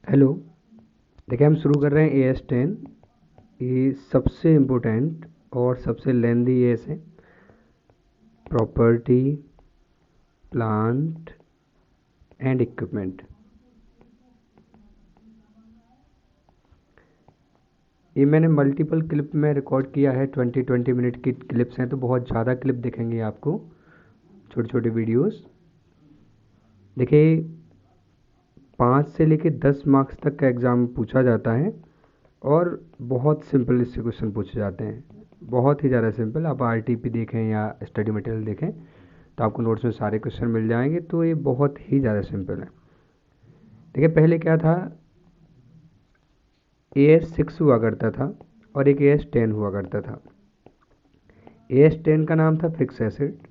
Hello. देखिए हम शुरू कर रहे हैं AS10। ये सबसे इम्पोर्टेंट और सबसे लेंदी एस है। Property, plant and equipment. ये मैंने मल्टीपल क्लिप में रिकॉर्ड किया है। 20 मिनट की क्लिप्स हैं तो बहुत ज़्यादा क्लिप दिखेंगे आपको, छोटे छोटे वीडियोस। देखिए 5 से लेके 10 मार्क्स तक का एग्ज़ाम पूछा जाता है और बहुत सिंपल इससे क्वेश्चन पूछे जाते हैं, बहुत ही ज़्यादा सिंपल। आप RTP देखें या स्टडी मटेरियल देखें तो आपको नोट्स में सारे क्वेश्चन मिल जाएंगे। तो ये बहुत ही ज़्यादा सिंपल है। देखिए पहले क्या था, AS6 हुआ करता था और एक AS10 हुआ करता था। AS10 का नाम था फिक्स एसेट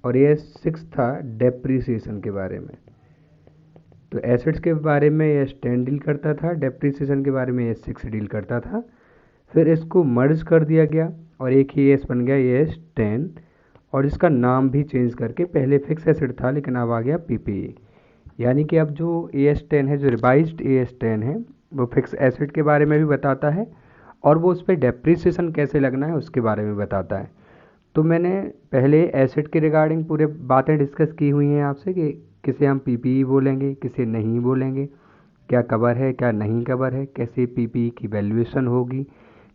और AS6 था डेप्रीसिएशन के बारे में। तो एसेट्स के बारे में AS10 डील करता था, डेप्रीसिएशन के बारे में AS6 डील करता था। फिर इसको मर्ज कर दिया गया और एक ही AS बन गया AS10, और इसका नाम भी चेंज करके, पहले फिक्स एसेट था लेकिन अब आ गया PPE। यानी कि अब जो AS10 है, जो रिवाइज्ड AS10 है, वो फिक्स एसेट के बारे में भी बताता है और वो उस पर डेप्रीसिएशन कैसे लगना है उसके बारे में बताता है। तो मैंने पहले एसेट के रिगार्डिंग पूरे बातें डिस्कस की हुई हैं आपसे कि किसे हम PPE बोलेंगे, किसे नहीं बोलेंगे, क्या कवर है क्या नहीं कवर है, कैसे PPE की वैल्यूएशन होगी,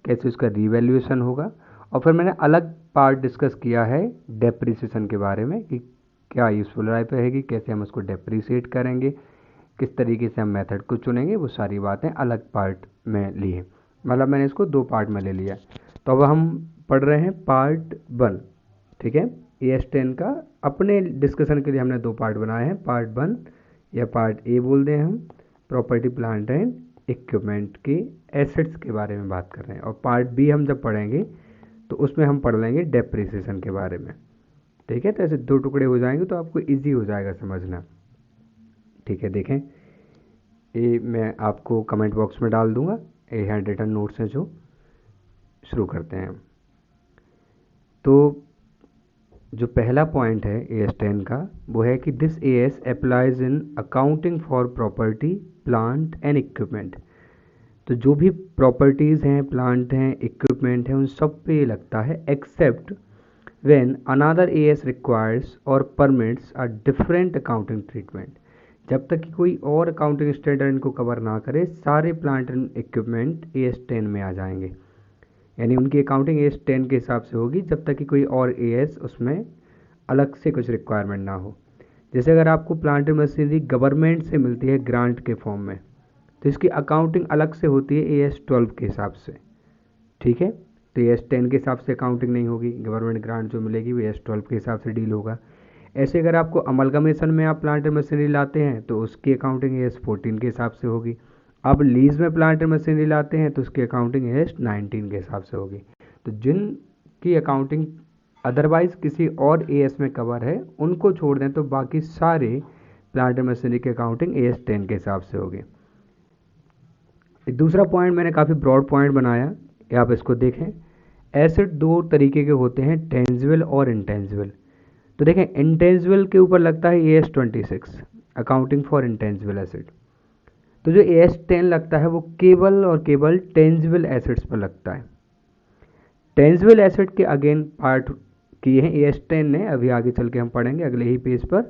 कैसे उसका रीवैल्यूएशन होगा। और फिर मैंने अलग पार्ट डिस्कस किया है डेप्रीसिएशन के बारे में कि क्या यूज़फुल लाइफ रहेगी, कैसे हम उसको डेप्रीसिएट करेंगे, किस तरीके से हम मेथड को चुनेंगे। वो सारी बातें अलग पार्ट में ली हैं, मतलब मैंने इसको 2 पार्ट में ले लिया। तो अब हम पढ़ रहे हैं पार्ट 1। ठीक है, AS10 का अपने डिस्कशन के लिए हमने 2 पार्ट बनाए हैं। पार्ट 1 या पार्ट A बोल दें हम, प्रॉपर्टी, प्लांट एंड इक्विपमेंट के एसेट्स के बारे में बात कर रहे हैं। और पार्ट B हम जब पढ़ेंगे तो उसमें हम पढ़ लेंगे डेप्रीसिएशन के बारे में। ठीक है, तो ऐसे 2 टुकड़े हो जाएंगे तो आपको इजी हो जाएगा समझना। ठीक है, देखें ये मैं आपको कमेंट बॉक्स में डाल दूंगा, ये हैंड रिटन नोट्स हैं जो। शुरू करते हैं। तो जो पहला पॉइंट है AS10 का वो है कि this AS applies in accounting for property, plant and equipment. तो जो भी प्रॉपर्टीज़ हैं, प्लांट हैं, इक्विपमेंट हैं, उन सब पे ये लगता है, except when another AS requires or permits a different accounting treatment. जब तक कि कोई और अकाउंटिंग स्टैंडर्ड इनको कवर ना करे, सारे प्लांट एंड इक्विपमेंट AS10 में आ जाएंगे। यानी उनकी अकाउंटिंग AS10 के हिसाब से होगी जब तक कि कोई और AS उसमें अलग से कुछ रिक्वायरमेंट ना हो। जैसे अगर आपको प्लांट एंड मशीनरी गवर्नमेंट से मिलती है ग्रांट के फॉर्म में, तो इसकी अकाउंटिंग अलग से होती है AS12 के हिसाब से। ठीक है, तो AS10 के हिसाब से अकाउंटिंग नहीं होगी, गवर्नमेंट ग्रांट जो मिलेगी वो AS12 के हिसाब से डील होगा। ऐसे अगर आपको अमलगमेशन में आप प्लांट एंड मशीनरी लाते हैं तो उसकी अकाउंटिंग AS14 के हिसाब से होगी। अब लीज में प्लांट एंड मशीनरी लाते हैं तो उसकी अकाउंटिंग AS19 के हिसाब से होगी। तो जिनकी अकाउंटिंग अदरवाइज किसी और AS में कवर है उनको छोड़ दें तो बाकी सारे प्लांट एंड मशीनरी की अकाउंटिंग AS10 के हिसाब से होगी। दूसरा पॉइंट मैंने काफ़ी ब्रॉड पॉइंट बनाया, ये आप इसको देखें। एसेट 2 तरीके के होते हैं, टेंजिबल और इंटेंजिबल। तो देखें इंटेंजिबल के ऊपर लगता है AS26, accounting for intangible asset. तो जो AS10 लगता है वो केवल और केवल टेंजिबल एसेट्स पर लगता है। टेंजिबल एसेट के अगेन पार्ट किए हैं AS10 ने, अभी आगे चल के हम पढ़ेंगे अगले ही पेज पर।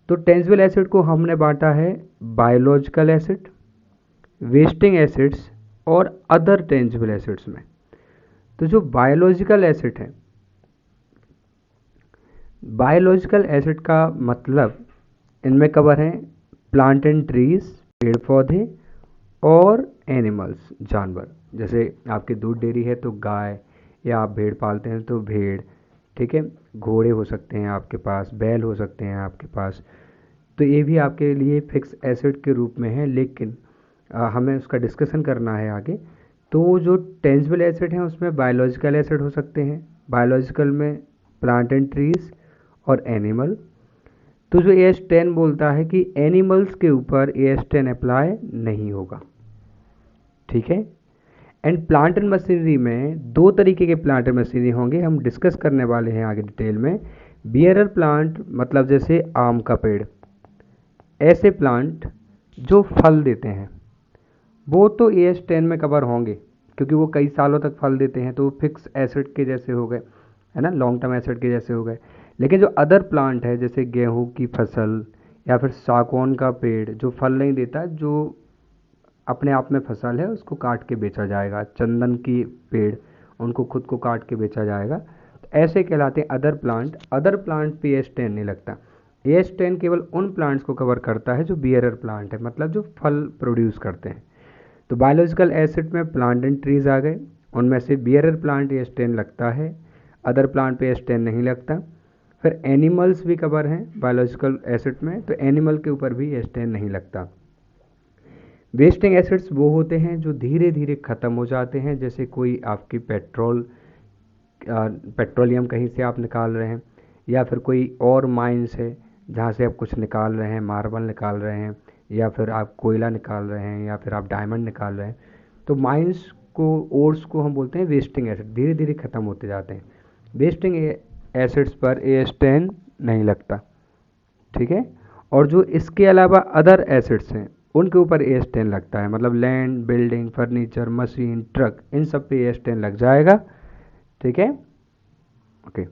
तो टेंजिबल एसेट को हमने बांटा है बायोलॉजिकल एसेट, वेस्टिंग एसेट्स और अदर टेंजिबल एसेट्स में। तो जो बायोलॉजिकल एसेट है, बायोलॉजिकल एसेट का मतलब इनमें कवर है प्लांट एंड ट्रीज, पेड़ पौधे, और एनिमल्स, जानवर। जैसे आपकी दूध डेयरी है तो गाय, या आप भेड़ पालते हैं तो भेड़। ठीक है, घोड़े हो सकते हैं आपके पास, बैल हो सकते हैं आपके पास। तो ये भी आपके लिए फिक्स एसेट के रूप में है, लेकिन हमें उसका डिस्कशन करना है आगे। तो जो टेंजिबल एसेट हैं उसमें बायोलॉजिकल एसेट हो सकते हैं, बायोलॉजिकल में प्लांट एंड ट्रीज और एनिमल। तो जो AS10 बोलता है कि एनिमल्स के ऊपर AS10 अप्लाई नहीं होगा। ठीक है, एंड प्लांट एंड मशीनरी में 2 तरीके के प्लांट एंड मशीनरी होंगे, हम डिस्कस करने वाले हैं आगे डिटेल में। बियरर प्लांट मतलब जैसे आम का पेड़, ऐसे प्लांट जो फल देते हैं। वो तो AS10 में कवर होंगे, क्योंकि वो कई सालों तक फल देते हैं, तो वो फिक्स एसिड के जैसे हो गए, है ना, लॉन्ग टर्म एसिड के जैसे हो गए। लेकिन जो अदर प्लांट है, जैसे गेहूं की फसल या फिर सागौन का पेड़ जो फल नहीं देता, जो अपने आप में फसल है, उसको काट के बेचा जाएगा। चंदन की पेड़, उनको खुद को काट के बेचा जाएगा, तो ऐसे कहलाते हैं अदर प्लांट। अदर प्लांट पे AS10 नहीं लगता। AS10 केवल उन प्लांट्स को कवर करता है जो बियरर प्लांट है, मतलब जो फल प्रोड्यूस करते हैं। तो बायोलॉजिकल एसिड में प्लांट एंड ट्रीज आ गए, उनमें से बियरर प्लांट AS10 लगता है, अदर प्लांट पे AS10 नहीं लगता। फिर एनिमल्स भी कवर हैं बायोलॉजिकल एसिड में, तो एनिमल के ऊपर भी AS10 नहीं लगता। वेस्टिंग एसिड्स वो होते हैं जो धीरे धीरे ख़त्म हो जाते हैं, जैसे कोई आपकी पेट्रोलियम कहीं से आप निकाल रहे हैं, या फिर कोई और माइंस है जहाँ से आप कुछ निकाल रहे हैं, मार्बल निकाल रहे हैं, या फिर आप कोयला निकाल रहे हैं, या फिर आप डायमंड निकाल रहे हैं। तो माइंस को, ओर्स को हम बोलते हैं वेस्टिंग एसिड, धीरे धीरे ख़त्म होते जाते हैं। वेस्टिंग एसिड्स पर AS10 नहीं लगता, ठीक है। और जो इसके अलावा अदर एसिड्स हैं, उनके ऊपर AS10 लगता है, मतलब land, building, furniture, machine, truck, इन सब पे AS10 लग जाएगा, ठीक है। ओके,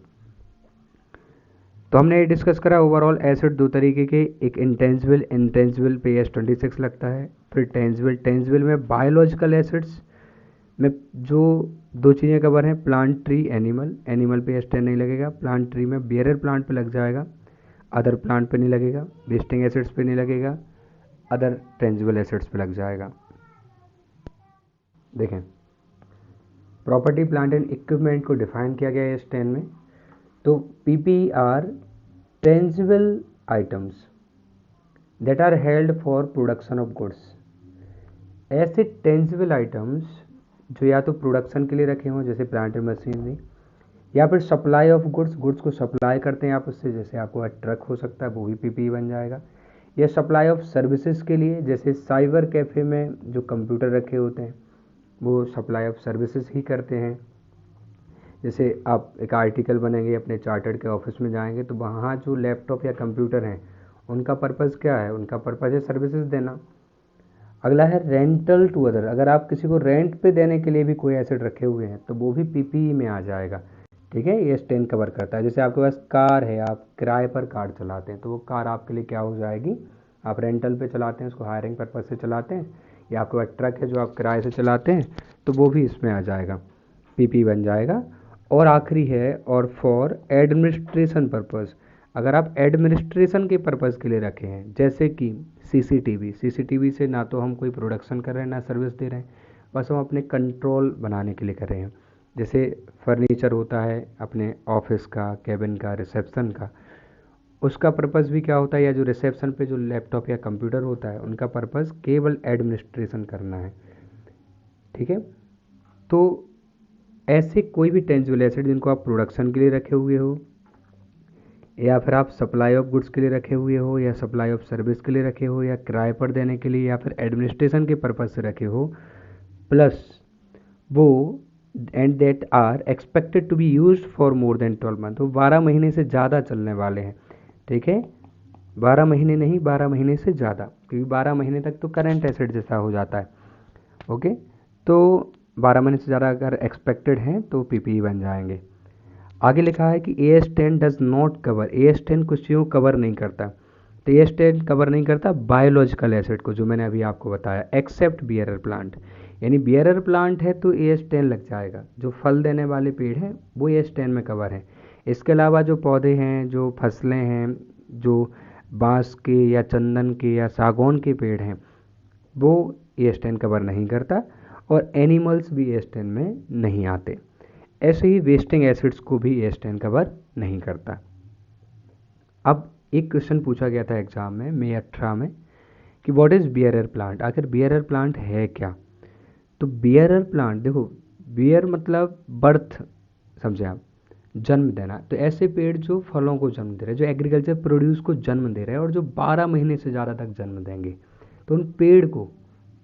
तो हमने ये डिस्कस करा ओवरऑल एसिड दो तरीके के, एक इंटेंजिबल, इंटेंजिबल पे AS26 लगता है, फिर टेंजिबल। टेंजिबल में बायोलॉजिकल एसिड्स में जो दो चीज़ें कवर हैं, प्लांट, ट्री, एनिमल। एनिमल पे AS10 नहीं लगेगा, प्लांट, ट्री में बियरर प्लांट पे लग जाएगा, अदर प्लांट पे नहीं लगेगा, वेस्टिंग एसिड्स पे नहीं लगेगा, अदर टेंजिबल एसिड्स पे लग जाएगा। देखें, प्रॉपर्टी, प्लांट एंड इक्विपमेंट को डिफाइन किया गया है AS10 में। तो PPE are tangible items that are held for production of goods. ऐसे टेंजिबल आइटम्स जो या तो प्रोडक्शन के लिए रखे हों, जैसे प्लांट एंड मशीनरी, या फिर सप्लाई ऑफ गुड्स, गुड्स को सप्लाई करते हैं आप उससे, जैसे आपको ट्रक हो सकता है, वो भी PPE बन जाएगा। या सप्लाई ऑफ सर्विसेज के लिए, जैसे साइबर कैफ़े में जो कंप्यूटर रखे होते हैं, वो सप्लाई ऑफ सर्विसेज ही करते हैं। जैसे आप एक आर्टिकल बनेंगे, अपने चार्टर्ड के ऑफिस में जाएंगे, तो वहाँ जो लैपटॉप या कंप्यूटर हैं, उनका पर्पज़ क्या है? उनका पर्पज़ है सर्विसेज देना। अगला है रेंटल टू अदर। अगर आप किसी को रेंट पे देने के लिए भी कोई एसेट रखे हुए हैं, तो वो भी PPE में आ जाएगा, ठीक है। ये AS10 कवर करता है। जैसे आपके पास कार है, आप किराए पर कार चलाते हैं, तो वो कार आपके लिए क्या हो जाएगी? आप रेंटल पे चलाते हैं, उसको हायरिंग पर्पज़ से चलाते हैं, या आपके पास ट्रक है जो आप किराए से चलाते हैं, तो वो भी इसमें आ जाएगा, PPE बन जाएगा। और आखिरी है, और फॉर एडमिनिस्ट्रेशन पर्पज़। अगर आप एडमिनिस्ट्रेशन के पर्पज़ के लिए रखे हैं, जैसे कि CCTV से ना तो हम कोई प्रोडक्शन कर रहे हैं, ना सर्विस दे रहे हैं, बस हम अपने कंट्रोल बनाने के लिए कर रहे हैं। जैसे फर्नीचर होता है अपने ऑफिस का, कैबिन का, रिसेप्शन का, उसका पर्पज़ भी क्या होता है, या जो रिसेप्शन पे जो लैपटॉप या कंप्यूटर होता है, उनका पर्पज़ केवल एडमिनिस्ट्रेशन करना है, ठीक है। तो ऐसे कोई भी टेंजिबल एसेट जिनको आप प्रोडक्शन के लिए रखे हुए हो, या फिर आप सप्लाई ऑफ गुड्स के लिए रखे हुए हो, या सप्लाई ऑफ सर्विस के लिए रखे हो, या किराए पर देने के लिए, या फिर एडमिनिस्ट्रेशन के पर्पज़ से रखे हो, प्लस वो and that are expected to be used for more than 12 month, वो 12 महीने से ज़्यादा चलने वाले हैं, ठीक है। 12 महीने नहीं, 12 महीने से ज़्यादा, क्योंकि 12 महीने तक तो करंट एसेट जैसा हो जाता है, ओके। तो 12 महीने से ज़्यादा अगर एक्सपेक्टेड हैं तो PPE बन जाएंगे। आगे लिखा है कि AS10 does not cover, AS10 कुछ चीज़ों को कवर नहीं करता। तो AS10 कवर नहीं करता बायोलॉजिकल एसिड को, जो मैंने अभी आपको बताया, एक्सेप्ट बियरर प्लांट। यानी बियरर प्लांट है तो AS10 लग जाएगा, जो फल देने वाले पेड़ हैं वो AS10 में कवर है। इसके अलावा जो पौधे हैं, जो फसलें हैं, जो बांस के या चंदन के या सागौन के पेड़ हैं, वो AS10 कवर नहीं करता, और एनिमल्स भी AS10 में नहीं आते। ऐसे ही वेस्टिंग एसिड्स को भी AS10 कवर नहीं करता। अब एक क्वेश्चन पूछा गया था एग्जाम में, मई 18 में, कि व्हाट इज़ बियरर प्लांट। आखिर बियरर प्लांट है क्या? तो बियरर प्लांट, देखो, बियर मतलब बर्थ, समझे आप, जन्म देना। तो ऐसे पेड़ जो फलों को जन्म दे रहे हैं, जो एग्रीकल्चर प्रोड्यूस को जन्म दे रहे हैं, और जो 12 महीने से ज़्यादा तक जन्म देंगे, तो उन पेड़ को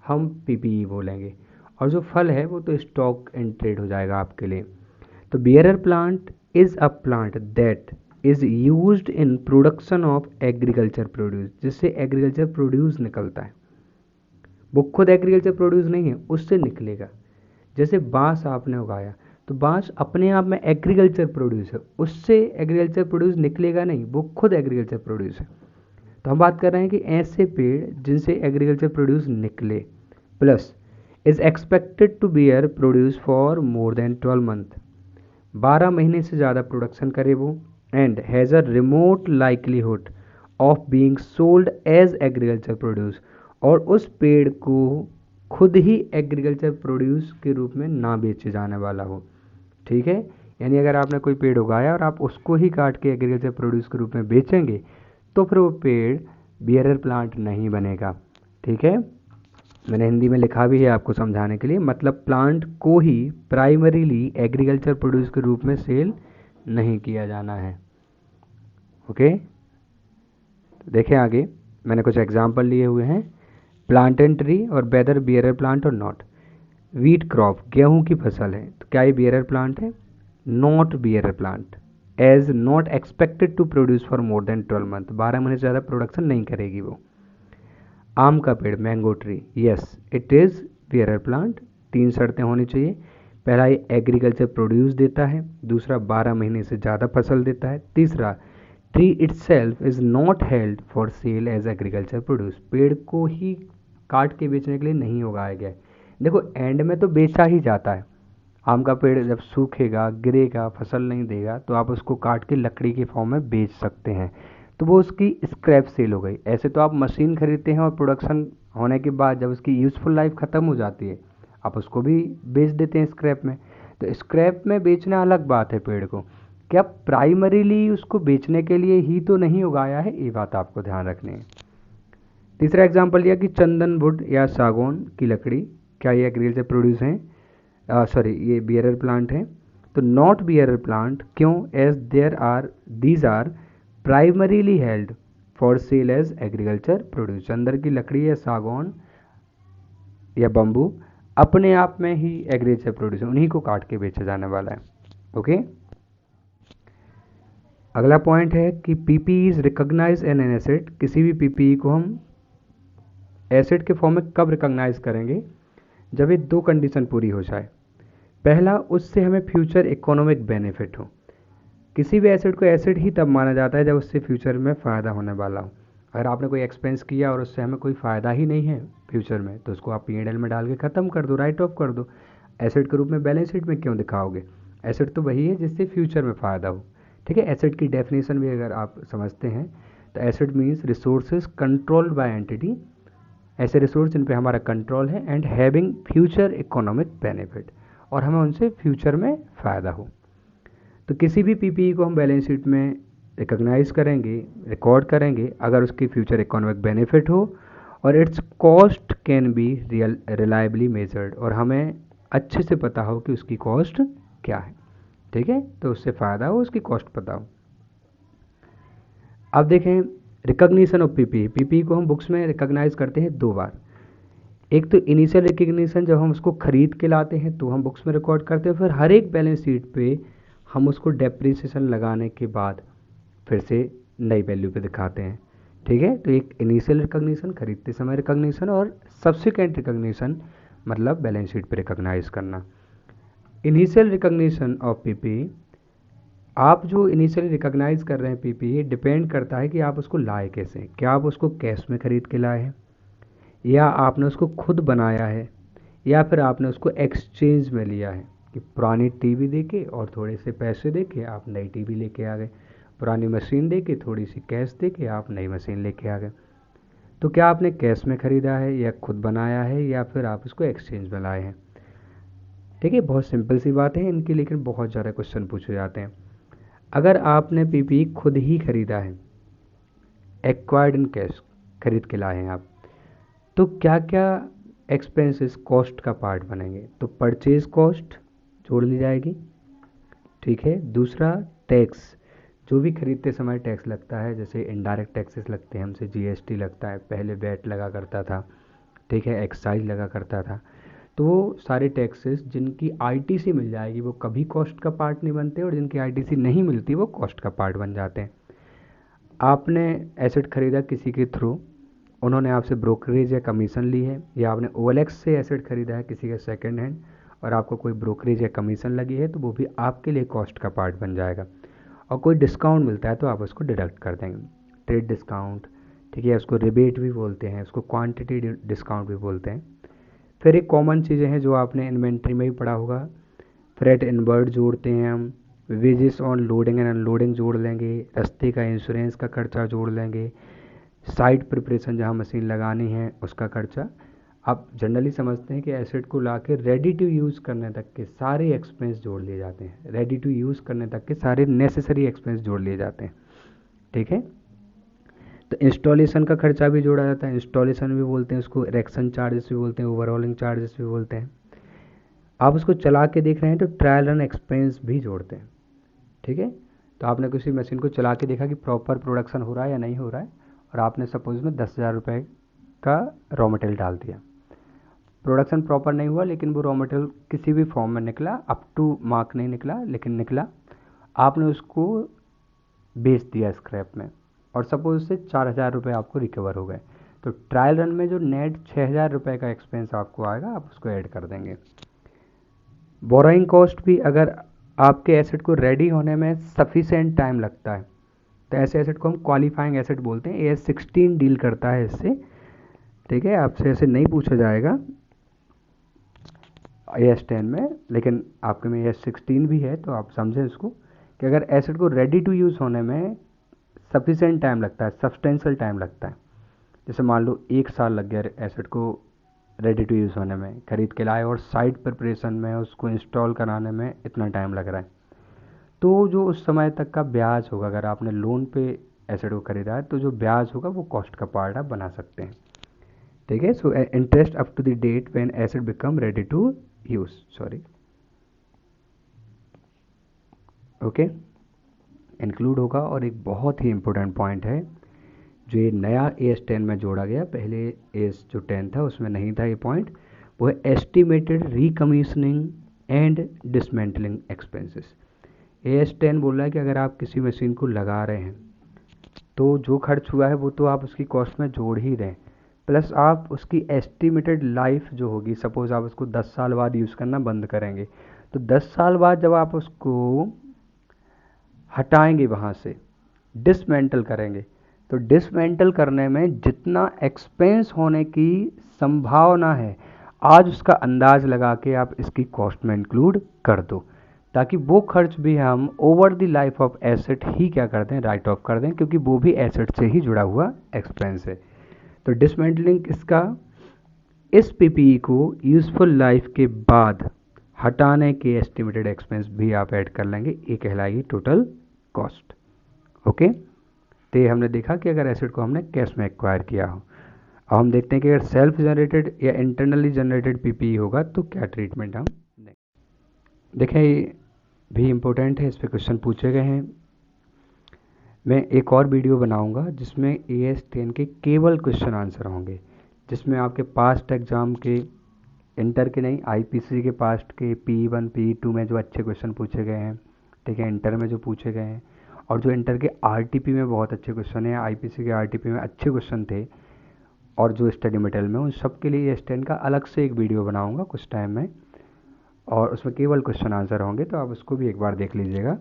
हम PPE बोलेंगे। और जो फल है वो तो स्टॉक एंड ट्रेड हो जाएगा आपके लिए। तो bearer plant is a plant that is used in production of agriculture produce, जिससे एग्रीकल्चर प्रोड्यूस निकलता है, वो खुद एग्रीकल्चर प्रोड्यूस नहीं है, उससे निकलेगा। जैसे बांस आपने उगाया तो बांस अपने आप में एग्रीकल्चर प्रोड्यूस है, उससे एग्रीकल्चर प्रोड्यूस निकलेगा नहीं, वो खुद एग्रीकल्चर प्रोड्यूस है। तो हम बात कर रहे हैं कि ऐसे पेड़ जिनसे एग्रीकल्चर प्रोड्यूस निकले, plus is expected to bear produce for more than 12 month, 12 महीने से ज़्यादा प्रोडक्शन करे वो, and has a remote likelihood of being sold as agriculture produce, और उस पेड़ को खुद ही एग्रीकल्चर प्रोड्यूस के रूप में ना बेचे जाने वाला हो। ठीक है, यानी अगर आपने कोई पेड़ उगाया और आप उसको ही काट के एग्रीकल्चर प्रोड्यूस के रूप में बेचेंगे तो फिर वो पेड़ बियरर प्लांट नहीं बनेगा। ठीक है, मैंने हिंदी में लिखा भी है आपको समझाने के लिए, मतलब प्लांट को ही प्राइमरीली एग्रीकल्चर प्रोड्यूस के रूप में सेल नहीं किया जाना है। ओके, तो देखें आगे मैंने कुछ एग्जांपल लिए हुए हैं। प्लांटेन ट्री और वेदर बियरर प्लांट और नॉट। वीट क्रॉप, गेहूं की फसल है, तो क्या ये बियरर प्लांट है? Not bearer plant, as not expected to produce for more than 12 month, 12 महीने से ज़्यादा प्रोडक्शन नहीं करेगी वो। आम का पेड़, mango tree, yes it is bearer plant. 3 शर्तें होनी चाहिए। पहला, ये एग्रीकल्चर प्रोड्यूस देता है। दूसरा, 12 महीने से ज़्यादा फसल देता है। तीसरा, tree itself is not held for sale as agriculture produce, पेड़ को ही काट के बेचने के लिए नहीं उगाया गया है। देखो एंड में तो बेचा ही जाता है। आम का पेड़ जब सूखेगा, गिरेगा, फसल नहीं देगा, तो आप उसको काट के लकड़ी के फॉर्म में बेच सकते हैं, तो वो उसकी स्क्रैप सेल हो गई। ऐसे तो आप मशीन खरीदते हैं और प्रोडक्शन होने के बाद जब उसकी यूज़फुल लाइफ ख़त्म हो जाती है आप उसको भी बेच देते हैं स्क्रैप में। तो स्क्रैप में बेचना अलग बात है पेड़ को, क्या प्राइमरीली उसको बेचने के लिए ही तो नहीं उगाया है, ये बात आपको ध्यान रखनी है। तीसरा एग्जाम्पल लिया कि चंदन वुड या सागौन की लकड़ी, क्या ये एग्रीकल्चर प्रोड्यूस हैं? सॉरी, ये बियरर प्लांट है। तो नॉट बियरर प्लांट, क्यों? As these are primarily held for sale as agriculture produce. चंदन की लकड़ी या सागौन या बम्बू अपने आप में ही एग्रीकल्चर प्रोड्यूस है, उन्हीं को काट के बेचा जाने वाला है। ओके, अगला पॉइंट है कि PPE is recognise an an asset. किसी भी पीपीई को हम एसेट के फॉर्म में कब रिकॉग्नाइज करेंगे? जब ये 2 कंडीशन पूरी हो जाए। पहला, उससे हमें फ्यूचर इकोनॉमिक बेनिफिट हो। किसी भी एसेट को एसेट ही तब माना जाता है जब उससे फ्यूचर में फ़ायदा होने वाला हो। अगर आपने कोई एक्सपेंस किया और उससे हमें कोई फ़ायदा ही नहीं है फ्यूचर में, तो उसको आप P&L में डाल के ख़त्म कर दो, राइट ऑफ कर दो। एसेट के रूप में बैलेंस शीट में क्यों दिखाओगे? एसेट तो वही है जिससे फ्यूचर में फ़ायदा हो। ठीक है, एसेट की डेफिनेशन भी अगर आप समझते हैं तो asset means resources controlled by entity, ऐसे रिसोर्स जिन पे हमारा कंट्रोल है, and having future economic benefit, और हमें उनसे फ्यूचर में फ़ायदा हो। तो किसी भी पीपीई को हम बैलेंस शीट में रिकॉग्नाइज करेंगे, रिकॉर्ड करेंगे, अगर उसकी फ्यूचर इकोनॉमिक बेनिफिट हो और it's cost can be reliably measured, और हमें अच्छे से पता हो कि उसकी कॉस्ट क्या है। ठीक है, तो उससे फ़ायदा हो, उसकी कॉस्ट पता हो। अब देखें रिकॉग्निशन ऑफ पीपीई। पीपीई को हम बुक्स में रिकॉग्नाइज करते हैं 2 बार। एक तो इनिशियल रिकग्निशन, जब हम उसको खरीद के लाते हैं तो हम बुक्स में रिकॉर्ड करते हैं, फिर हर एक बैलेंस शीट पे हम उसको डेप्रिसिएशन लगाने के बाद फिर से नई वैल्यू पे दिखाते हैं। ठीक है, तो एक इनिशियल रिकग्निशन, खरीदते समय रिकग्निशन, और सब्सिक्वेंट रिकग्निशन मतलब बैलेंस शीट पे रिकॉग्नाइज करना। इनिशियल रिकग्निशन ऑफ पीपीई, आप जो इनिशियली रिकॉग्नाइज कर रहे हैं पीपीई, डिपेंड करता है कि आप उसको लाए कैसे। क्या आप उसको कैश में खरीद के लाए हैं, या आपने उसको खुद बनाया है, या फिर आपने उसको एक्सचेंज में लिया है कि पुरानी टीवी देके और थोड़े से पैसे देके आप नई टीवी लेके आ गए, पुरानी मशीन देके थोड़ी सी कैश देके आप नई मशीन लेके आ गए। तो क्या आपने कैश में ख़रीदा है, या खुद बनाया है, या फिर आप उसको एक्सचेंज में लाए हैं? ठीक है, बहुत सिंपल सी बात है इनकी, लेकिन बहुत ज़्यादा क्वेश्चन पूछे जाते हैं। अगर आपने पीपीई खुद ही खरीदा है, एक्वायर्ड इन कैश, खरीद के लाए हैं आप, तो क्या क्या एक्सपेंसेस कॉस्ट का पार्ट बनेंगे? तो परचेज कॉस्ट जोड़ ली जाएगी। ठीक है, दूसरा टैक्स, जो भी खरीदते समय टैक्स लगता है, जैसे इनडायरेक्ट टैक्सेस लगते हैं हमसे, जीएसटी लगता है, पहले वैट लगा करता था, ठीक है, एक्साइज लगा करता था, तो वो सारे टैक्सेस जिनकी आईटीसी मिल जाएगी वो कभी कॉस्ट का पार्ट नहीं बनते, और जिनकी आईटीसी नहीं मिलती वो कॉस्ट का पार्ट बन जाते हैं। आपने एसेट खरीदा किसी के थ्रू उन्होंने आपसे ब्रोकरेज या कमीशन ली है, या आपने OLX से एसेट खरीदा है किसी का सेकंड हैंड और आपको कोई ब्रोकरेज या कमीशन लगी है, तो वो भी आपके लिए कॉस्ट का पार्ट बन जाएगा। और कोई डिस्काउंट मिलता है तो आप उसको डिडक्ट कर देंगे, ट्रेड डिस्काउंट, ठीक है, उसको रिबेट भी बोलते हैं, उसको क्वांटिटी डिस्काउंट भी बोलते हैं। फिर एक कॉमन चीज़ें हैं जो आपने इन्वेंट्री में भी पढ़ा होगा, फ्रेट इनवर्ड जोड़ते हैं हम, wages on loading and unloading जोड़ लेंगे, रास्ते का इंश्योरेंस का खर्चा जोड़ लेंगे, साइट प्रिपरेशन जहाँ मशीन लगानी है उसका खर्चा। आप जनरली समझते हैं कि एसेट को ला के रेडी टू यूज़ करने तक के सारे एक्सपेंस जोड़ लिए जाते हैं, रेडी टू यूज़ करने तक के सारे नेसेसरी एक्सपेंस जोड़ लिए जाते हैं, ठीक है। तो इंस्टॉलेशन का खर्चा भी जोड़ा जाता है, इंस्टॉलेशन भी बोलते हैं उसको, इरेक्शन चार्जेस भी बोलते हैं, ओवरऑलिंग चार्जेस भी बोलते हैं। आप उसको चला के देख रहे हैं तो ट्रायल रन एक्सपेंस भी जोड़ते हैं, ठीक है। तो आपने किसी मशीन को चला के देखा कि प्रॉपर प्रोडक्शन हो रहा है या नहीं हो रहा है, और आपने सपोज में 10,000 रुपये का रॉ मटेरियल डाल दिया, प्रोडक्शन प्रॉपर नहीं हुआ लेकिन वो रॉ मटेरियल किसी भी फॉर्म में निकला, अप टू मार्क नहीं निकला लेकिन निकला, आपने उसको बेच दिया स्क्रैप में, और सपोज से 4,000 रुपये आपको रिकवर हो गए, तो ट्रायल रन में जो नेट 6,000 रुपये का एक्सपेंस आपको आएगा आप उसको ऐड कर देंगे। बोरोइंग कॉस्ट भी, अगर आपके एसेट को रेडी होने में सफिशेंट टाइम लगता है तो ऐसे एसेट को हम क्वालिफाइंग एसेट बोलते हैं। AS16 डील करता है इससे, ठीक है, आपसे ऐसे नहीं पूछा जाएगा AS10 में, लेकिन आपके में AS16 भी है, तो आप समझें इसको कि अगर एसेट को रेडी टू यूज़ होने में सफिशेंट टाइम लगता है, सब्सटेंशियल टाइम लगता है, जैसे मान लो 1 साल लग गया एसेट को रेडी टू यूज़ होने में, खरीद के लाए और साइट प्रिपरेशन में उसको इंस्टॉल कराने में इतना टाइम लग रहा है, तो जो उस समय तक का ब्याज होगा, अगर आपने लोन पे एसेट को खरीदा है तो जो ब्याज होगा वो कॉस्ट का पार्ट आप बना सकते हैं, ठीक है। So interest up to the date when asset become ready to use, sorry, okay, include होगा। और एक बहुत ही इंपॉर्टेंट पॉइंट है जो ये नया AS10 में जोड़ा गया, पहले AS जो 10 था उसमें नहीं था ये पॉइंट, वो है estimated recommissioning and dismantling expenses. AS10 बोल रहा है कि अगर आप किसी मशीन को लगा रहे हैं तो जो खर्च हुआ है वो तो आप उसकी कॉस्ट में जोड़ ही रहे हैं, प्लस आप उसकी एस्टिमेटेड लाइफ जो होगी, सपोज आप उसको 10 साल बाद यूज़ करना बंद करेंगे, तो 10 साल बाद जब आप उसको हटाएंगे वहाँ से, डिसमेंटल करेंगे, तो डिसमेंटल करने में जितना एक्सपेंस होने की संभावना है आज उसका अंदाज लगा के आप इसकी कॉस्ट में इंक्लूड कर दो, ताकि वो खर्च भी हम over the life of asset ही क्या कर दें, राइट ऑफ कर दें, क्योंकि वो भी एसेट से ही जुड़ा हुआ एक्सपेंस है। तो डिसमेंटलिंग इसका, इस PPE को यूजफुल लाइफ के बाद हटाने के एस्टिमेटेड एक्सपेंस भी आप ऐड कर लेंगे, ये कहलाएगी टोटल कॉस्ट, ओके। तो ये हमने देखा कि अगर एसेट को हमने कैश में एक्वायर किया हो। अब हम देखते हैं कि अगर सेल्फ जनरेटेड या इंटरनली जनरेटेड PPE होगा तो क्या ट्रीटमेंट हम देखें, ये भी इम्पोर्टेंट है, इस पर क्वेश्चन पूछे गए हैं। मैं एक और वीडियो बनाऊंगा जिसमें AS10 के केवल क्वेश्चन आंसर होंगे, जिसमें आपके पास्ट एग्जाम के, इंटर के नहीं, IPC के पास्ट के PE1 PE2 में जो अच्छे क्वेश्चन पूछे गए हैं, ठीक है, इंटर में जो पूछे गए हैं, और जो इंटर के RTP में बहुत अच्छे क्वेश्चन हैं, IPC के RTP में अच्छे क्वेश्चन थे, और जो स्टडी मटेरियल में, उन सब के लिए AS10 का अलग से एक वीडियो बनाऊंगा कुछ टाइम में, और उसमें केवल क्वेश्चन आंसर होंगे, तो आप उसको भी एक बार देख लीजिएगा।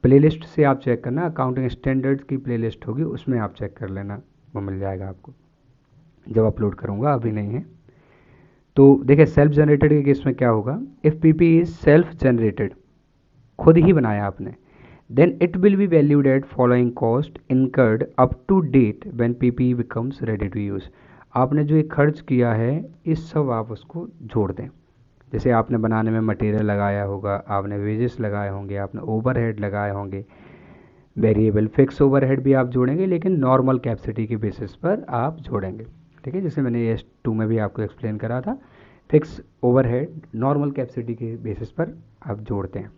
प्लेलिस्ट से आप चेक करना, अकाउंटिंग स्टैंडर्ड्स की प्लेलिस्ट होगी उसमें आप चेक कर लेना, वो मिल जाएगा आपको जब अपलोड करूँगा, अभी नहीं है। तो देखिए सेल्फ जनरेटेड के केस में क्या होगा, if PPE is self generated, खुद ही बनाया आपने, then it will be valued at following cost incurred up to date when PPE becomes ready to use. आपने जो ये खर्च किया है इस सब आप उसको जोड़ दें, जैसे आपने बनाने में मटेरियल लगाया होगा, आपने वेजेस लगाए होंगे, आपने ओवरहेड लगाए होंगे, वेरिएबल फिक्स ओवरहेड भी आप जोड़ेंगे, लेकिन नॉर्मल कैपेसिटी के बेसिस पर आप जोड़ेंगे, ठीक है, जैसे मैंने AS2 में भी आपको एक्सप्लेन करा था, फिक्स ओवरहेड नॉर्मल कैपेसिटी के बेसिस पर आप जोड़ते हैं।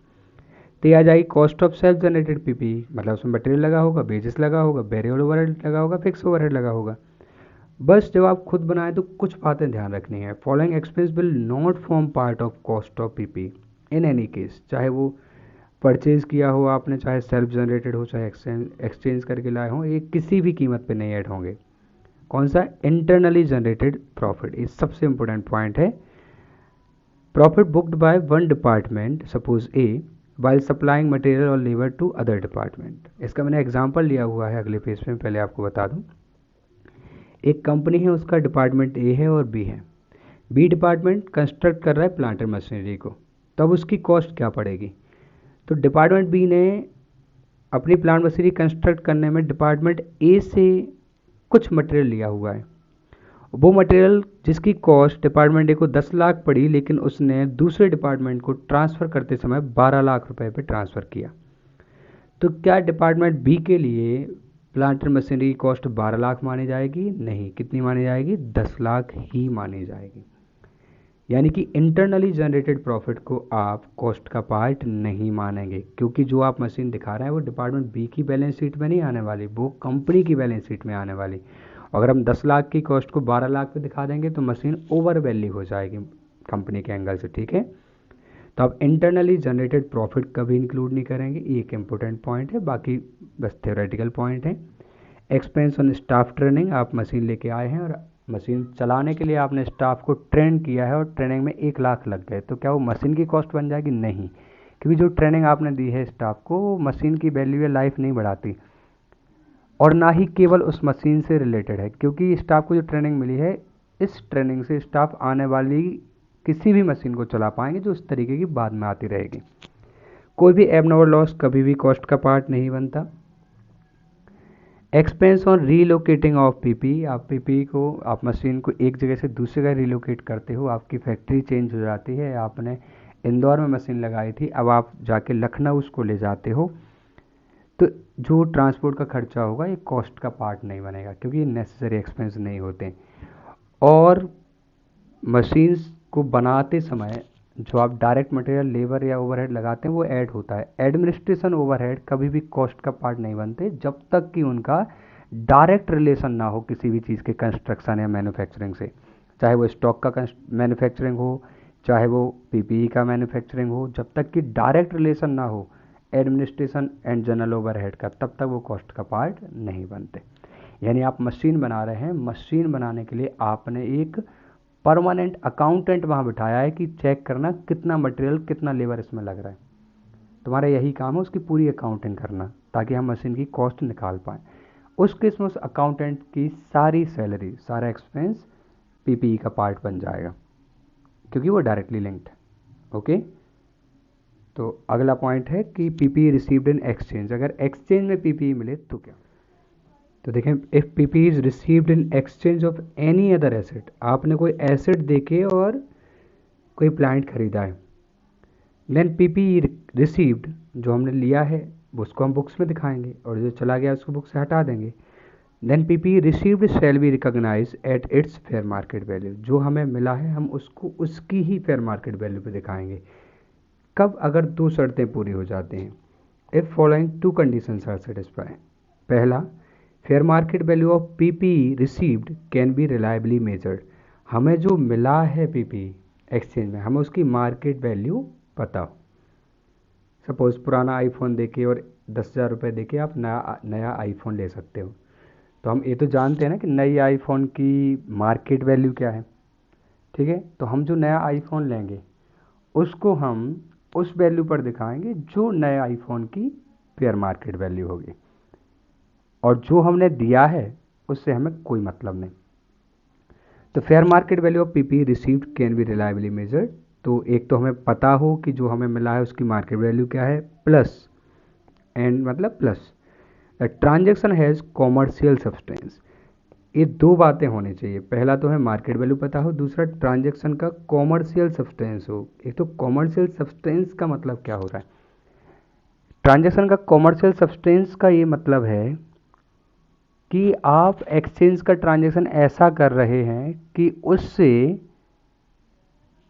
तो ये आ जाएगी cost of self generated PPE, मतलब उसमें मटेरियल लगा होगा, वेजेस लगा होगा, वेरिएबल ओवरहेड लगा होगा, फिक्स ओवरहेड लगा होगा। बस जब आप खुद बनाएं तो कुछ बातें ध्यान रखनी है, following expense will not form part of cost of PPE in any case, चाहे वो परचेज किया हो आपने, चाहे सेल्फ जनरेटेड हो, चाहे एक्सचेंज करके लाए हो, ये किसी भी कीमत पे नहीं ऐड होंगे। कौन सा? Internally generated profit. ये सबसे इंपॉर्टेंट पॉइंट है। Profit booked by one department suppose a while supplying material और लेबर टू अदर डिपार्टमेंट। इसका मैंने एग्जांपल लिया हुआ है अगले पेज पे, पहले आपको बता दूं। एक कंपनी है, उसका डिपार्टमेंट ए है और बी है। बी डिपार्टमेंट कंस्ट्रक्ट कर रहा है प्लांटर मशीनरी को, तब उसकी कॉस्ट क्या पड़ेगी? तो डिपार्टमेंट बी ने अपनी प्लांट मशीनरी कंस्ट्रक्ट करने में डिपार्टमेंट ए से कुछ मटेरियल लिया हुआ है। वो मटेरियल जिसकी कॉस्ट डिपार्टमेंट ए को 10 लाख पड़ी, लेकिन उसने दूसरे डिपार्टमेंट को ट्रांसफ़र करते समय 12 लाख रुपए पे ट्रांसफ़र किया। तो क्या डिपार्टमेंट बी के लिए प्लांटर मशीनरी की कॉस्ट 12 लाख मानी जाएगी? नहीं। कितनी मानी जाएगी? 10 लाख ही मानी जाएगी। यानी कि इंटरनली जनरेटेड प्रॉफिट को आप कॉस्ट का पार्ट नहीं मानेंगे, क्योंकि जो आप मशीन दिखा रहे हैं वो डिपार्टमेंट बी की बैलेंस शीट में नहीं आने वाली, वो कंपनी की बैलेंस शीट में आने वाली। अगर हम 10 लाख की कॉस्ट को 12 लाख पे दिखा देंगे तो मशीन ओवर वैल्यू हो जाएगी कंपनी के एंगल से, ठीक है। तो आप इंटरनली जनरेटेड प्रॉफिट कभी इंक्लूड नहीं करेंगे, ये एक इंपॉर्टेंट पॉइंट है। बाकी बस थ्योरेटिकल पॉइंट है। एक्सपेंस ऑन स्टाफ ट्रेनिंग, आप मशीन लेके आए हैं और मशीन चलाने के लिए आपने स्टाफ को ट्रेन किया है और ट्रेनिंग में 1 लाख लग गए, तो क्या वो मशीन की कॉस्ट बन जाएगी? नहीं, क्योंकि जो ट्रेनिंग आपने दी है स्टाफ को वो मशीन की वैल्यू या लाइफ नहीं बढ़ाती, और ना ही केवल उस मशीन से रिलेटेड है, क्योंकि स्टाफ को जो ट्रेनिंग मिली है, इस ट्रेनिंग से स्टाफ आने वाली किसी भी मशीन को चला पाएंगे जो उस तरीके की बाद में आती रहेगी। कोई भी एबनॉर्मल लॉस कभी भी कॉस्ट का पार्ट नहीं बनता। Expense on relocating of PP, आप पीपी को, आप मशीन को एक जगह से दूसरी जगह रीलोकेट करते हो, आपकी फैक्ट्री चेंज हो जाती है, आपने इंदौर में मशीन लगाई थी, अब आप जाके लखनऊ उसको ले जाते हो, तो जो ट्रांसपोर्ट का खर्चा होगा ये कॉस्ट का पार्ट नहीं बनेगा, क्योंकि ये नेसेसरी एक्सपेंस नहीं होते। और मशीन्स को बनाते समय जो आप डायरेक्ट मटेरियल, लेबर या ओवरहेड लगाते हैं वो ऐड होता है। एडमिनिस्ट्रेशन ओवरहेड कभी भी कॉस्ट का पार्ट नहीं बनते जब तक कि उनका डायरेक्ट रिलेशन ना हो किसी भी चीज़ के कंस्ट्रक्शन या मैन्युफैक्चरिंग से, चाहे वो स्टॉक का मैन्युफैक्चरिंग हो, चाहे वो पीपीई का मैन्युफैक्चरिंग हो, जब तक कि डायरेक्ट रिलेशन ना हो एडमिनिस्ट्रेशन एंड जनरल ओवरहेड का, तब तक वो कॉस्ट का पार्ट नहीं बनते। यानी आप मशीन बना रहे हैं, मशीन बनाने के लिए आपने एक परमानेंट अकाउंटेंट वहाँ बिठाया है कि चेक करना कितना मटेरियल, कितना लेबर इसमें लग रहा है। तुम्हारा यही काम है, उसकी पूरी अकाउंटिंग करना, ताकि हम मशीन की कॉस्ट निकाल पाएँ। उस केस में उस अकाउंटेंट की सारी सैलरी, सारा एक्सपेंस पीपीई का पार्ट बन जाएगा, क्योंकि वो डायरेक्टली लिंक्ड है। ओके, तो अगला पॉइंट है कि पीपीई रिसीव्ड इन एक्सचेंज। अगर एक्सचेंज में पीपीई मिले तो क्या? तो देखें, if PPE is received in exchange of any other asset, आपने कोई एसेट देके और कोई प्लांट खरीदा है, देन पीपीई रिसीव्ड, जो हमने लिया है उसको हम बुक्स में दिखाएंगे और जो चला गया उसको बुक से हटा देंगे। Then PPE received shall be recognise at its fair market value, जो हमें मिला है हम उसको उसकी ही फेयर मार्केट वैल्यू पे दिखाएंगे। कब? अगर 2 शर्तें पूरी हो जाती हैं। If following 2 conditions are satisfy. पहला, fair market value of PPE received can be reliably measured, हमें जो मिला है पीपीई एक्सचेंज में, हमें उसकी मार्केट वैल्यू पता हो। सपोज पुराना आईफोन देके और 10,000 रुपये देके आप नया आईफोन ले सकते हो, तो हम ये तो जानते हैं ना कि नई आईफोन की मार्केट वैल्यू क्या है, ठीक है। तो हम जो नया आईफोन लेंगे उसको हम उस वैल्यू पर दिखाएंगे जो नए आईफोन की फेयर मार्केट वैल्यू होगी, और जो हमने दिया है उससे हमें कोई मतलब नहीं। तो fair market value of PP received can be reliably measured, तो एक तो हमें पता हो कि जो हमें मिला है उसकी मार्केट वैल्यू क्या है, प्लस एंड मतलब plus transaction has commercial substance. ये 2 बातें होनी चाहिए, पहला तो है मार्केट वैल्यू पता हो, दूसरा ट्रांजेक्शन का कॉमर्शियल सब्सटेंस हो। एक तो कॉमर्शियल सब्सटेंस का मतलब क्या हो रहा है? ट्रांजेक्शन का कॉमर्शियल सब्सटेंस का ये मतलब है कि आप एक्सचेंज का ट्रांजेक्शन ऐसा कर रहे हैं कि उससे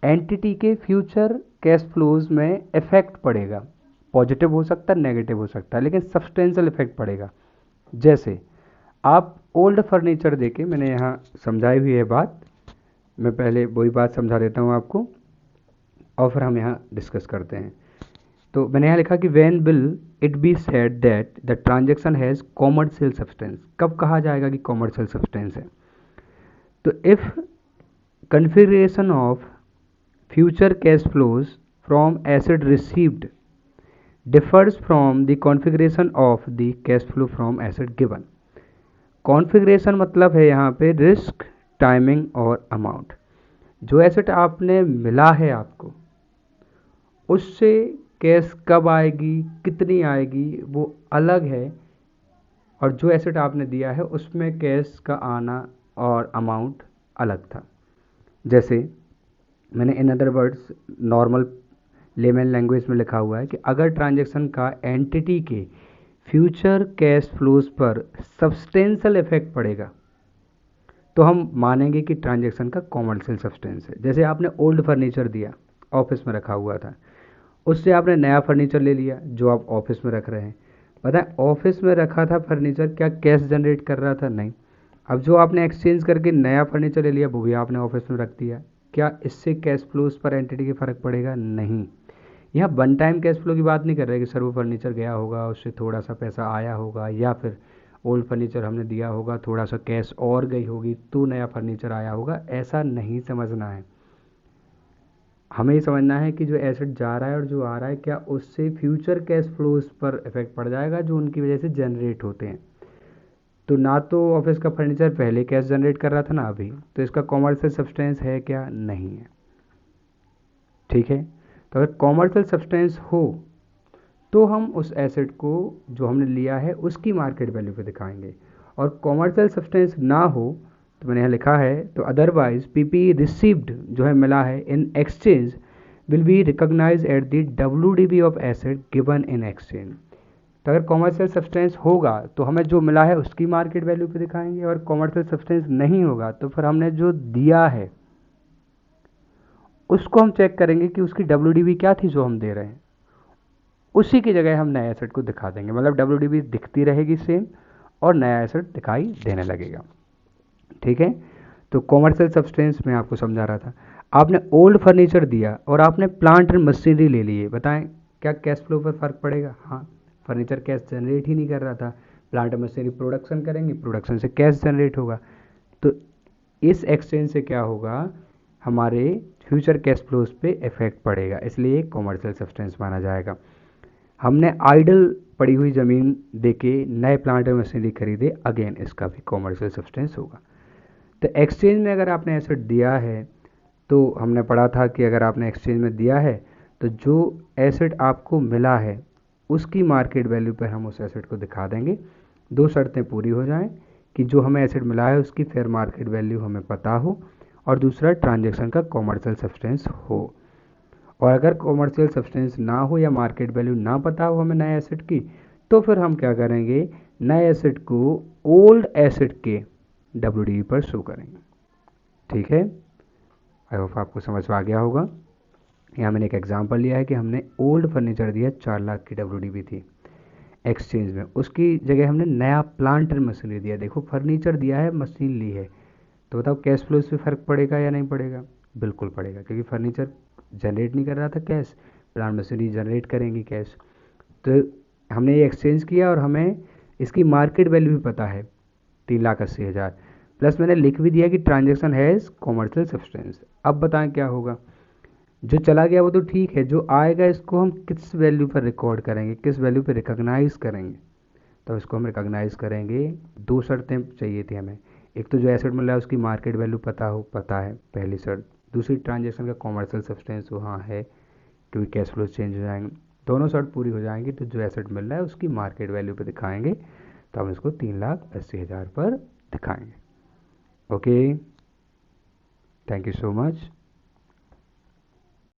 एंटिटी के फ्यूचर कैश फ्लोज में इफेक्ट पड़ेगा, पॉजिटिव हो सकता है, नेगेटिव हो सकता है, लेकिन सब्सटेंशियल इफेक्ट पड़ेगा। जैसे आप ओल्ड फर्नीचर देके, मैंने यहाँ समझाई हुई है बात, मैं पहले वही बात समझा देता हूँ आपको और फिर हम यहाँ डिस्कस करते हैं। तो मैंने यहाँ लिखा कि when will it be said that the transaction has commercial substance, कब कहा जाएगा कि कॉमर्शियल सब्सटेंस है? तो if configuration of future cash flows from asset received differs from the configuration of the cash flow from asset given. Configuration मतलब है यहाँ पे रिस्क, टाइमिंग और अमाउंट। जो एसेट आपने मिला है आपको, उससे कैश कब आएगी, कितनी आएगी, वो अलग है, और जो एसेट आपने दिया है उसमें कैश का आना और अमाउंट अलग था। जैसे मैंने in other words normal layman language में लिखा हुआ है कि अगर ट्रांजैक्शन का एंटिटी के फ्यूचर कैश फ्लोज पर सब्सटेंशियल इफेक्ट पड़ेगा तो हम मानेंगे कि ट्रांजैक्शन का कॉमर्शियल सब्सटेंस है। जैसे आपने ओल्ड फर्नीचर दिया, ऑफिस में रखा हुआ था, उससे आपने नया फर्नीचर ले लिया जो आप ऑफिस में रख रहे हैं। पता है ऑफिस में रखा था फर्नीचर, क्या कैश जनरेट कर रहा था? नहीं। अब जो आपने एक्सचेंज करके नया फर्नीचर ले लिया वो भी आपने ऑफिस में रख दिया, क्या इससे कैश फ्लोज पर एंटिटी के फ़र्क पड़ेगा? नहीं। यहाँ वन टाइम कैश फ्लो की बात नहीं कर रहे कि सर वो फर्नीचर गया होगा, उससे थोड़ा सा पैसा आया होगा, या फिर ओल्ड फर्नीचर हमने दिया होगा, थोड़ा सा कैश और गई होगी तो नया फर्नीचर आया होगा। ऐसा नहीं समझना है। हमें ये समझना है कि जो एसेट जा रहा है और जो आ रहा है, क्या उससे फ्यूचर कैश फ्लोज पर इफेक्ट पड़ जाएगा जो उनकी वजह से जनरेट होते हैं। तो ना तो ऑफिस का फर्नीचर पहले कैश जनरेट कर रहा था ना अभी, तो इसका कॉमर्शियल सब्सटेंस है क्या? नहीं है। ठीक है। तो अगर कॉमर्शियल सब्सटेंस हो तो हम उस एसेट को जो हमने लिया है उसकी मार्केट वैल्यू पे दिखाएंगे, और कॉमर्शियल सब्सटेंस ना हो तो मैंने यहाँ लिखा है तो अदरवाइज पीपी रिसीव्ड जो है मिला है in exchange will be recognise at the WDV of asset given in exchange. तो अगर कॉमर्शियल सब्सटेंस होगा तो हमें जो मिला है उसकी मार्केट वैल्यू पे दिखाएंगे, और कॉमर्शियल सब्सटेंस नहीं होगा तो फिर हमने जो दिया है उसको हम चेक करेंगे कि उसकी WDV क्या थी जो हम दे रहे हैं, उसी की जगह हम नया एसेट को दिखा देंगे। मतलब WDV दिखती रहेगी सेम और नया एसेट दिखाई देने लगेगा। ठीक है। तो कॉमर्शियल सब्सटेंस में आपको समझा रहा था। आपने ओल्ड फर्नीचर दिया और आपने प्लांट एंड मशीनरी ले लिए, बताएं क्या कैश फ्लो पर फर्क पड़ेगा? हाँ, फर्नीचर कैश जनरेट ही नहीं कर रहा था, प्लांट एंड मशीनरी प्रोडक्शन करेंगे, प्रोडक्शन से कैश जनरेट होगा। तो इस एक्सचेंज से क्या होगा, हमारे फ्यूचर कैश फ्लोज पे इफेक्ट पड़ेगा, इसलिए कॉमर्शियल सब्सटेंस माना जाएगा। हमने आइडल पड़ी हुई ज़मीन देके नए प्लांट और मशीनरी खरीदे, अगेन इसका भी कॉमर्शियल सब्सटेंस होगा। तो एक्सचेंज में अगर आपने एसेट दिया है तो हमने पढ़ा था कि अगर आपने एक्सचेंज में दिया है तो जो एसेट आपको मिला है उसकी मार्केट वैल्यू पर हम उस एसेट को दिखा देंगे। दो शर्तें पूरी हो जाएं कि जो हमें एसेट मिला है उसकी फेयर मार्केट वैल्यू हमें पता हो, और दूसरा ट्रांजैक्शन का कॉमर्शियल सब्सटेंस हो। और अगर कॉमर्शियल सब्सटेंस ना हो या मार्केट वैल्यू ना पता हो हमें नए एसेट की, तो फिर हम क्या करेंगे, नए एसेट को ओल्ड एसेट के WDV पर शो करेंगे। ठीक है। आई होप आपको समझ में आ गया होगा। यहाँ मैंने एक एग्जांपल लिया है कि हमने ओल्ड फर्नीचर दिया, 4 लाख की WDV थी एक्सचेंज में, उसकी जगह हमने नया प्लांट एंड मशीनरी दिया। देखो फर्नीचर दिया है, मशीन ली है, तो बताओ कैश फ्लो से फ़र्क पड़ेगा या नहीं पड़ेगा? बिल्कुल पड़ेगा, क्योंकि फर्नीचर जनरेट नहीं कर रहा था कैश, प्लांट मशीनरी जनरेट करेंगी कैश। तो हमने ये एक्सचेंज किया और हमें इसकी मार्केट वैल्यू भी पता है 3,80,000, प्लस मैंने लिख भी दिया कि ट्रांजैक्शन हैज़ कॉमर्शियल सब्सटेंस। अब बताएं क्या होगा, जो चला गया वो तो ठीक है, जो आएगा इसको हम किस वैल्यू पर रिकॉर्ड करेंगे, किस वैल्यू पर रिकॉग्नाइज करेंगे? तो इसको हम रिकॉग्नाइज करेंगे, दो शर्तें चाहिए थी हमें। एक तो जो एसेट मिल रहा है उसकी मार्केट वैल्यू पता है, पहली शर्त। दूसरी ट्रांजैक्शन का कॉमर्शियल सब्सटेंस वहाँ है, क्योंकि कैश फ्लो चेंज हो जाएंगे। दोनों शर्त पूरी हो जाएंगी तो जो एसेट मिल रहा है उसकी मार्केट वैल्यू पे दिखाएंगे, तो हम इसको 3,80,000 पर दिखाएंगे। Okay, thank you so much.